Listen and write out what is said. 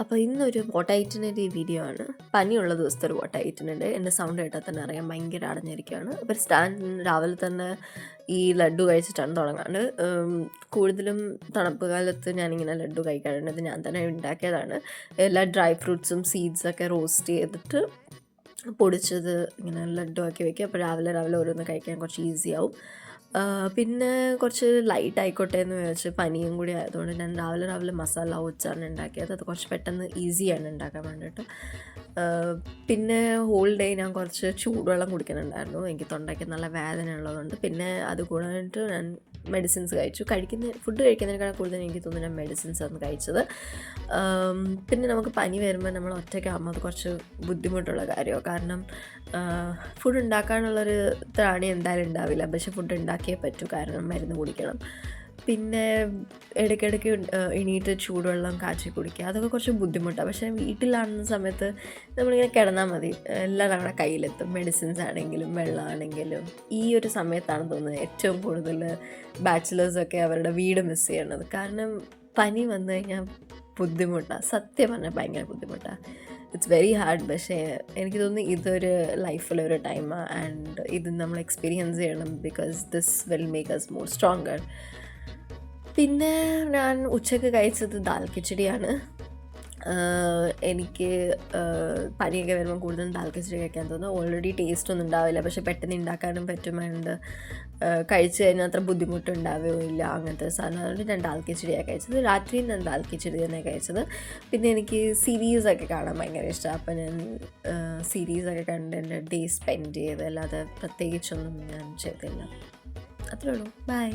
അപ്പോൾ ഇന്നൊരു what itinerary video ആണ്. പനിയുള്ള ദിവസത്തെ ഒരു വാട്ട് ഐറ്റിനുണ്ട്. എൻ്റെ സൗണ്ട് കേട്ടാൽ തന്നെ അറിയാം, ഭയങ്കര അടഞ്ഞിരിക്കുകയാണ്. അപ്പോൾ രാവിലെ തന്നെ ഈ ലഡ്ഡു കഴിച്ചിട്ടാണ് തുടങ്ങാണ്ട്. കൂടുതലും തണുപ്പ് കാലത്ത് ഞാനിങ്ങനെ ലഡ്ഡു കഴിക്കാറുണ്ട്. ഇത് ഞാൻ തന്നെ ഉണ്ടാക്കിയതാണ്. എല്ലാ ഡ്രൈ ഫ്രൂട്ട്സും സീഡ്സൊക്കെ റോസ്റ്റ് ചെയ്തിട്ട് പൊടിച്ചത് ഇങ്ങനെ ലഡ്ഡു ആക്കി വയ്ക്കുക. അപ്പോൾ രാവിലെ ഓരോന്ന് കഴിക്കാൻ കുറച്ച് ഈസി ആവും. പിന്നെ കുറച്ച് ലൈറ്റ് ആയിക്കോട്ടെ എന്ന് വിചാരിച്ച് പനിയും കൂടി ആയതുകൊണ്ട് ഞാൻ രാവിലെ മസാല ഓട്സാണ് ഉണ്ടാക്കിയത്. അത് കുറച്ച് പെട്ടെന്ന് ഈസിയാണ് ഉണ്ടാക്കാൻ വേണ്ടിയിട്ട്. പിന്നെ ഹോൾ ഡേ ഞാൻ കുറച്ച് ചൂടുവെള്ളം കുടിക്കുന്നുണ്ടായിരുന്നു. എനിക്ക് തൊണ്ടയ്ക്ക് നല്ല വേദന ഉള്ളതുകൊണ്ട്. പിന്നെ അത് കൂടാനായിട്ട് ഞാൻ മെഡിസിൻസ് കഴിച്ചു. ഫുഡ് കഴിക്കുന്നതിനേക്കാൾ കൂടുതൽ എനിക്ക് തോന്നുന്നു ഞാൻ മെഡിസിൻസ് ആണ് കഴിച്ചത്. പിന്നെ നമുക്ക് പനി വരുമ്പോൾ നമ്മൾ ഒറ്റയ്ക്കാകുമ്പോൾ അത് കുറച്ച് ബുദ്ധിമുട്ടുള്ള കാര്യമാണ്. കാരണം ഫുഡ് ഉണ്ടാക്കാനുള്ളൊരു ത്രാണി എന്തായാലും ഉണ്ടാവില്ല. പക്ഷെ ഫുഡ് ഉണ്ടാക്കിയേ പറ്റൂ, കാരണം മരുന്ന് കുടിക്കണം. പിന്നെ ഇടയ്ക്കിടയ്ക്ക് എണീറ്റ് ചൂടുവെള്ളം കാച്ചി കുടിക്കുക, അതൊക്കെ കുറച്ച് ബുദ്ധിമുട്ടാണ്. പക്ഷേ വീട്ടിലാണെന്ന സമയത്ത് നമ്മളിങ്ങനെ കിടന്നാൽ മതി, എല്ലാം നമ്മുടെ കയ്യിലെത്തും. മെഡിസിൻസ് ആണെങ്കിലും വെള്ളമാണെങ്കിലും. ഈ ഒരു സമയത്താണ് തോന്നുന്നത് ഏറ്റവും കൂടുതൽ ബാച്ചിലേഴ്സൊക്കെ അവരുടെ വീട് മിസ് ചെയ്യണത്. കാരണം പനി വന്നു കഴിഞ്ഞാൽ ബുദ്ധിമുട്ടാണ്, സത്യം പറഞ്ഞാൽ ഭയങ്കര ബുദ്ധിമുട്ടാണ്. It's very hard. പക്ഷേ എനിക്ക് തോന്നുന്നു ഇതൊരു ലൈഫിലൊരു ടൈമാണ്. ആൻഡ് ഇത് നമ്മൾ എക്സ്പീരിയൻസ് ചെയ്യണം, because this will make us more stronger. പിന്നെ ഞാൻ ഉച്ചയ്ക്ക് കഴിച്ചത് ദാൽ കിച്ചടിയാണ്. എനിക്ക് പനിയൊക്കെ വരുമ്പോൾ കൂടുതലും ദാൽ കിച്ചടി കഴിക്കാൻ തോന്നുന്നു. ഓൾറെഡി ടേസ്റ്റ് ഒന്നും ഉണ്ടാവില്ല, പക്ഷെ പെട്ടെന്ന് ഉണ്ടാക്കാനും പറ്റുന്നുണ്ട്. കഴിച്ച് കഴിഞ്ഞാൽ അത്ര ബുദ്ധിമുട്ടുണ്ടാവുകയില്ല, അങ്ങനത്തെ സാധനം. അതുകൊണ്ട് ഞാൻ ദാൽ കിച്ചടിയാണ് കഴിച്ചത്. രാത്രിയും ഞാൻ ദാൽ കിച്ചടി തന്നെ കഴിച്ചത്. പിന്നെ എനിക്ക് സീരീസൊക്കെ കാണാൻ ഭയങ്കര ഇഷ്ടമാണ്. അപ്പോൾ ഞാൻ സീരീസൊക്കെ കണ്ട് എൻ്റെ ഡേ സ്പെൻഡ് ചെയ്ത്, അല്ലാതെ പ്രത്യേകിച്ചൊന്നും ഞാൻ ചെയ്തില്ല. അത്രേ ഉള്ളൂ. ബൈ.